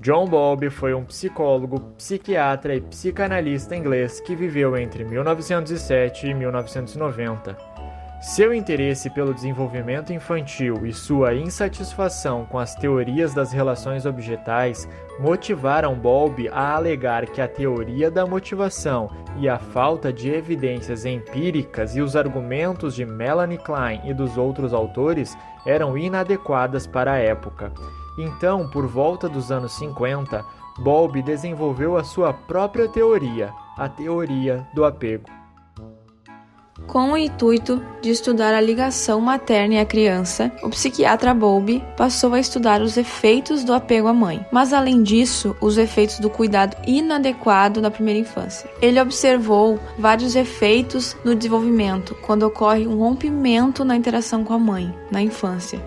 John Bowlby foi um psicólogo, psiquiatra e psicanalista inglês que viveu entre 1907 e 1990. Seu interesse pelo desenvolvimento infantil e sua insatisfação com as teorias das relações objetais motivaram Bowlby a alegar que a teoria da motivação e a falta de evidências empíricas e os argumentos de Melanie Klein e dos outros autores eram inadequadas para a época. Então, por volta dos anos 50, Bowlby desenvolveu a sua própria teoria, a teoria do apego. Com o intuito de estudar a ligação materna e a criança, o psiquiatra Bowlby passou a estudar os efeitos do apego à mãe, mas além disso, os efeitos do cuidado inadequado na primeira infância. Ele observou vários efeitos no desenvolvimento quando ocorre um rompimento na interação com a mãe, na infância,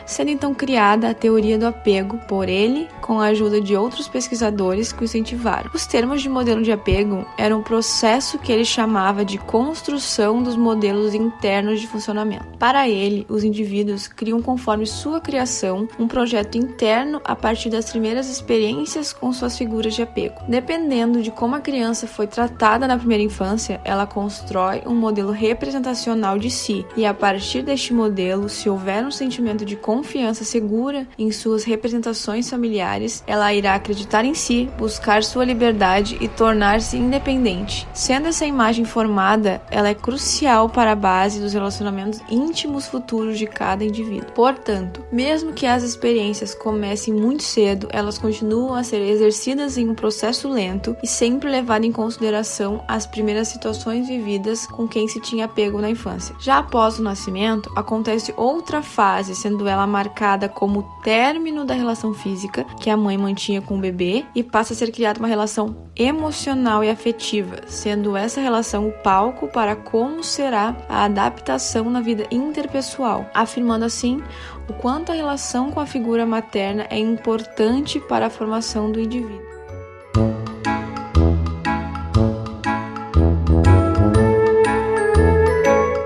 sendo então criada a teoria do apego por ele, com a ajuda de outros pesquisadores que o incentivaram. Os termos de modelo de apego eram um processo que ele chamava de construção dos modelos internos de funcionamento. Para ele, os indivíduos criam conforme sua criação um projeto interno a partir das primeiras experiências com suas figuras de apego. Dependendo de como a criança foi tratada na primeira infância, ela constrói um modelo representacional de si, e a partir deste modelo, se houver um sentimento de confiança segura em suas representações familiares, ela irá acreditar em si, buscar sua liberdade e tornar-se independente. Sendo essa imagem formada, ela é crucial para a base dos relacionamentos íntimos futuros de cada indivíduo. Portanto, mesmo que as experiências comecem muito cedo, elas continuam a ser exercidas em um processo lento e sempre levado em consideração as primeiras situações vividas com quem se tinha apego na infância. Já após o nascimento, acontece outra fase, sendo ela marcada como o término da relação física que a mãe mantinha com o bebê e passa a ser criada uma relação emocional e afetiva, sendo essa relação o palco para como será a adaptação na vida interpessoal, afirmando assim o quanto a relação com a figura materna é importante para a formação do indivíduo.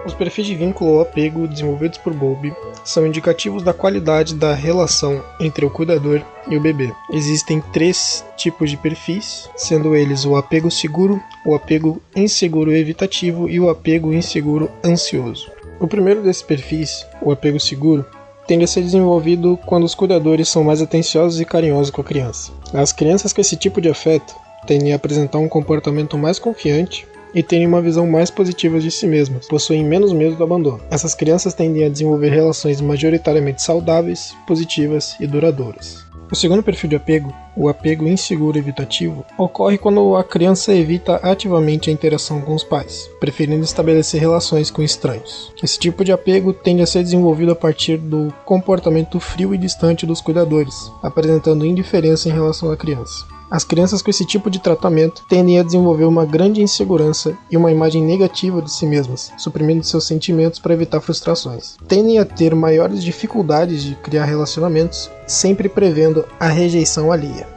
Os perfis de vínculo ou apego desenvolvidos por Bowlby são indicativos da qualidade da relação entre o cuidador e o bebê. Existem 3 tipos de perfis, sendo eles o apego seguro, o apego inseguro evitativo e o apego inseguro ansioso. O primeiro desses perfis, o apego seguro, tende a ser desenvolvido quando os cuidadores são mais atenciosos e carinhosos com a criança. As crianças com esse tipo de afeto tendem a apresentar um comportamento mais confiante e têm uma visão mais positiva de si mesmas, possuem menos medo do abandono. Essas crianças tendem a desenvolver relações majoritariamente saudáveis, positivas e duradouras. O segundo perfil de apego, o apego inseguro evitativo, ocorre quando a criança evita ativamente a interação com os pais, preferindo estabelecer relações com estranhos. Esse tipo de apego tende a ser desenvolvido a partir do comportamento frio e distante dos cuidadores, apresentando indiferença em relação à criança. As crianças com esse tipo de tratamento tendem a desenvolver uma grande insegurança e uma imagem negativa de si mesmas, suprimindo seus sentimentos para evitar frustrações. Tendem a ter maiores dificuldades de criar relacionamentos, sempre prevendo a rejeição alheia,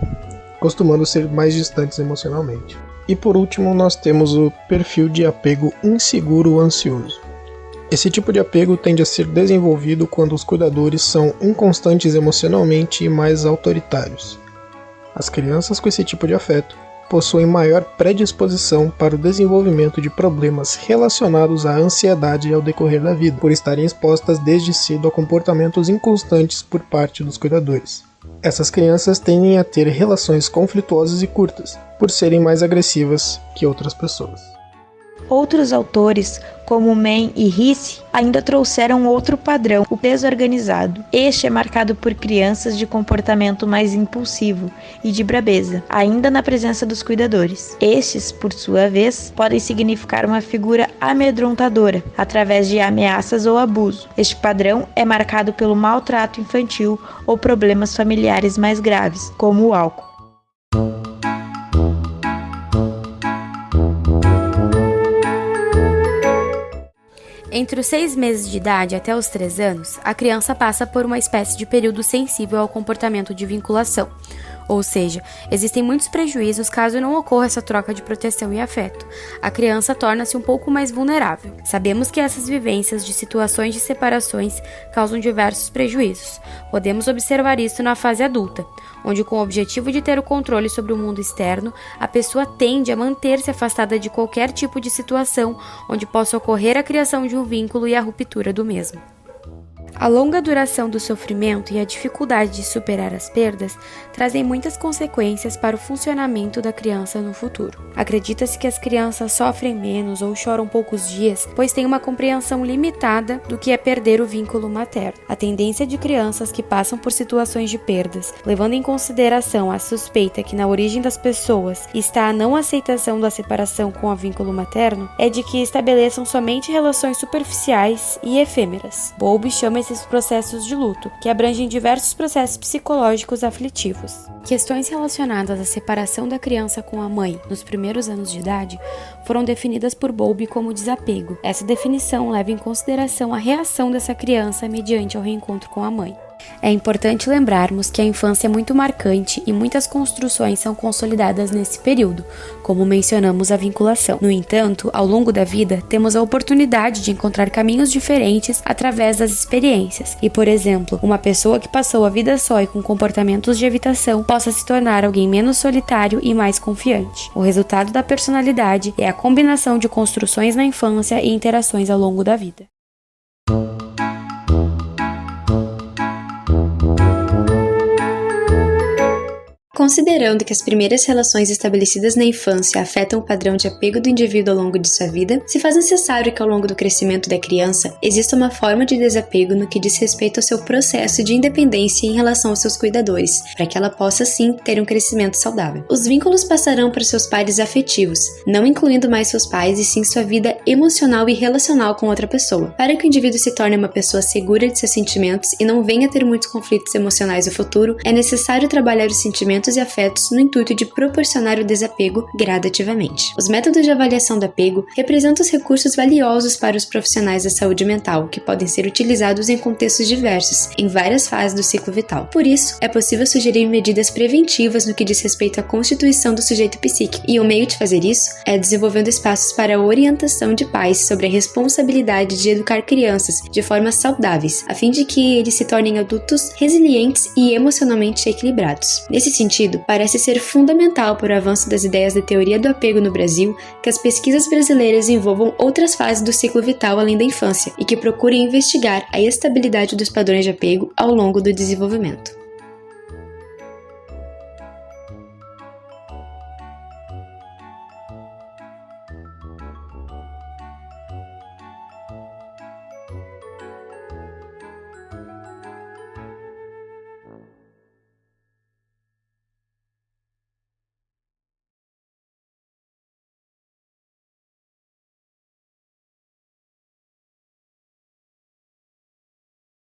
costumando ser mais distantes emocionalmente. E por último, nós temos o perfil de apego inseguro ansioso. Esse tipo de apego tende a ser desenvolvido quando os cuidadores são inconstantes emocionalmente e mais autoritários. As crianças com esse tipo de afeto possuem maior predisposição para o desenvolvimento de problemas relacionados à ansiedade ao decorrer da vida, por estarem expostas desde cedo a comportamentos inconstantes por parte dos cuidadores. Essas crianças tendem a ter relações conflituosas e curtas, por serem mais agressivas que outras pessoas. Outros autores, como Mann e Risse, ainda trouxeram outro padrão, o desorganizado. Este é marcado por crianças de comportamento mais impulsivo e de brabeza, ainda na presença dos cuidadores. Estes, por sua vez, podem significar uma figura amedrontadora, através de ameaças ou abuso. Este padrão é marcado pelo maltrato infantil ou problemas familiares mais graves, como o álcool. Entre os 6 meses de idade até os 3 anos, a criança passa por uma espécie de período sensível ao comportamento de vinculação, Ou seja, existem muitos prejuízos caso não ocorra essa troca de proteção e afeto. A criança torna-se um pouco mais vulnerável. Sabemos que essas vivências de situações de separações causam diversos prejuízos. Podemos observar isso na fase adulta, onde, com o objetivo de ter o controle sobre o mundo externo, a pessoa tende a manter-se afastada de qualquer tipo de situação onde possa ocorrer a criação de um vínculo e a ruptura do mesmo. A longa duração do sofrimento e a dificuldade de superar as perdas trazem muitas consequências para o funcionamento da criança no futuro. Acredita-se que as crianças sofrem menos ou choram poucos dias, pois têm uma compreensão limitada do que é perder o vínculo materno. A tendência de crianças que passam por situações de perdas, levando em consideração a suspeita que na origem das pessoas está a não aceitação da separação com o vínculo materno, é de que estabeleçam somente relações superficiais e efêmeras. Bowlby chama esses processos de luto, que abrangem diversos processos psicológicos aflitivos. Questões relacionadas à separação da criança com a mãe nos primeiros anos de idade foram definidas por Bowlby como desapego. Essa definição leva em consideração a reação dessa criança mediante ao reencontro com a mãe. É importante lembrarmos que a infância é muito marcante e muitas construções são consolidadas nesse período, como mencionamos a vinculação. No entanto, ao longo da vida, temos a oportunidade de encontrar caminhos diferentes através das experiências, e, por exemplo, uma pessoa que passou a vida só e com comportamentos de evitação possa se tornar alguém menos solitário e mais confiante. O resultado da personalidade é a combinação de construções na infância e interações ao longo da vida. Considerando que as primeiras relações estabelecidas na infância afetam o padrão de apego do indivíduo ao longo de sua vida, se faz necessário que ao longo do crescimento da criança exista uma forma de desapego no que diz respeito ao seu processo de independência em relação aos seus cuidadores, para que ela possa sim ter um crescimento saudável. Os vínculos passarão para seus pares afetivos, não incluindo mais seus pais e sim sua vida emocional e relacional com outra pessoa. Para que o indivíduo se torne uma pessoa segura de seus sentimentos e não venha a ter muitos conflitos emocionais no futuro, é necessário trabalhar os sentimentos e afetos no intuito de proporcionar o desapego gradativamente. Os métodos de avaliação do apego representam os recursos valiosos para os profissionais da saúde mental, que podem ser utilizados em contextos diversos, em várias fases do ciclo vital. Por isso, é possível sugerir medidas preventivas no que diz respeito à constituição do sujeito psíquico, e o meio de fazer isso é desenvolvendo espaços para a orientação de pais sobre a responsabilidade de educar crianças de formas saudáveis, a fim de que eles se tornem adultos resilientes e emocionalmente equilibrados. Nesse sentido, parece ser fundamental para o avanço das ideias da teoria do apego no Brasil que as pesquisas brasileiras envolvam outras fases do ciclo vital além da infância e que procurem investigar a estabilidade dos padrões de apego ao longo do desenvolvimento.